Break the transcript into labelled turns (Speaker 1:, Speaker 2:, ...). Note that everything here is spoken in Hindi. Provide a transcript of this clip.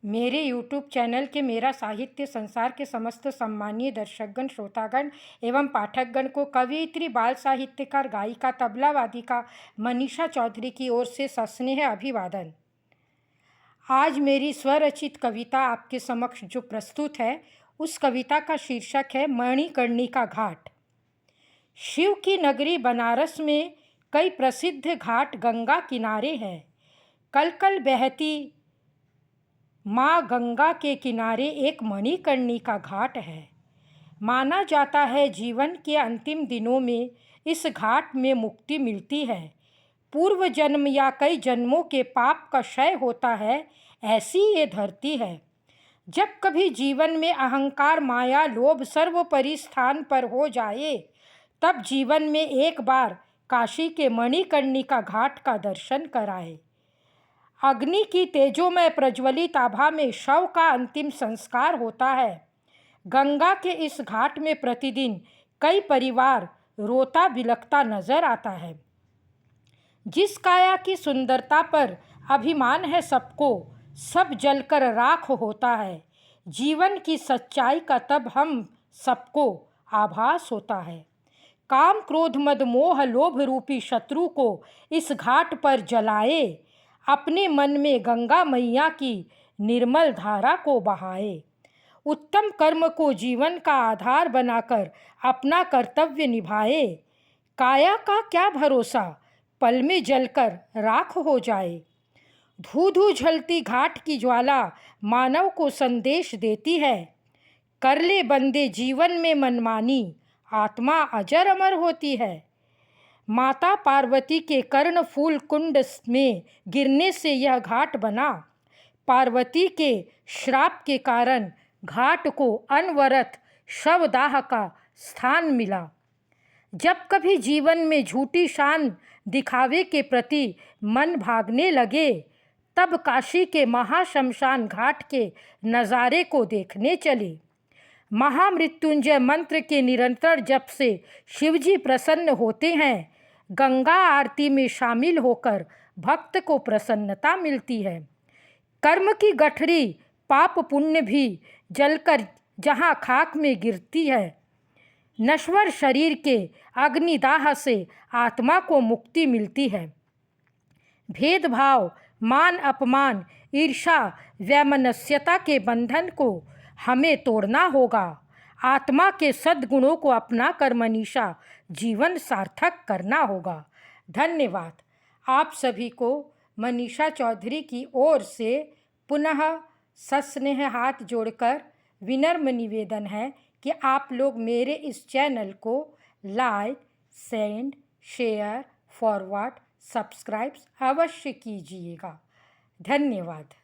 Speaker 1: मेरे YouTube चैनल के मेरा साहित्य संसार के समस्त सम्मानीय दर्शकगण, श्रोतागण एवं पाठकगण को कवयित्री, बाल साहित्यकार, गायिका, तबला वादिका मनीषा चौधरी की ओर से सस्नेह अभिवादन। आज मेरी स्वरचित कविता आपके समक्ष जो प्रस्तुत है, उस कविता का शीर्षक है मणिकर्णिका घाट। शिव की नगरी बनारस में कई प्रसिद्ध घाट गंगा किनारे हैं। कल कल बहती माँ गंगा के किनारे एक मणिकर्णिका घाट है। माना जाता है जीवन के अंतिम दिनों में इस घाट में मुक्ति मिलती है। पूर्व जन्म या कई जन्मों के पाप का क्षय होता है, ऐसी ये धरती है। जब कभी जीवन में अहंकार, माया, लोभ सर्वोपरि स्थान पर हो जाए, तब जीवन में एक बार काशी के मणिकर्णिका घाट का दर्शन कराए। अग्नि की तेजोमय प्रज्वलित आभा में शव का अंतिम संस्कार होता है। गंगा के इस घाट में प्रतिदिन कई परिवार रोता बिलखता नजर आता है। जिस काया की सुंदरता पर अभिमान है सबको, सब जलकर राख होता है। जीवन की सच्चाई का तब हम सबको आभास होता है। काम, क्रोध, मद, मोह, लोभ रूपी शत्रु को इस घाट पर जलाए, अपने मन में गंगा मैया की निर्मल धारा को बहाए। उत्तम कर्म को जीवन का आधार बनाकर अपना कर्तव्य निभाए। काया का क्या भरोसा, पल में जलकर राख हो जाए। धू धू झलती घाट की ज्वाला मानव को संदेश देती है। कर ले बंदे जीवन में मनमानी, आत्मा अजर अमर होती है। माता पार्वती के कर्णफूल कुंड में गिरने से यह घाट बना। पार्वती के श्राप के कारण घाट को अनवरत शवदाह का स्थान मिला। जब कभी जीवन में झूठी शान दिखावे के प्रति मन भागने लगे, तब काशी के महाशमशान घाट के नज़ारे को देखने चले। महामृत्युंजय मंत्र के निरंतर जप से शिवजी प्रसन्न होते हैं। गंगा आरती में शामिल होकर भक्त को प्रसन्नता मिलती है। कर्म की गठरी पाप पुण्य भी जलकर जहाँ खाक में गिरती है। नश्वर शरीर के अग्निदाह से आत्मा को मुक्ति मिलती है। भेदभाव, मान अपमान, ईर्ष्या, वैमनस्यता के बंधन को हमें तोड़ना होगा। आत्मा के सद्गुणों को अपना कर मनीषा जीवन सार्थक करना होगा। धन्यवाद। आप सभी को मनीषा चौधरी की ओर से पुनः सस्नेह हाथ जोड़कर विनम्र निवेदन है कि आप लोग मेरे इस चैनल को like, send, share, forward, subscribe अवश्य कीजिएगा। धन्यवाद।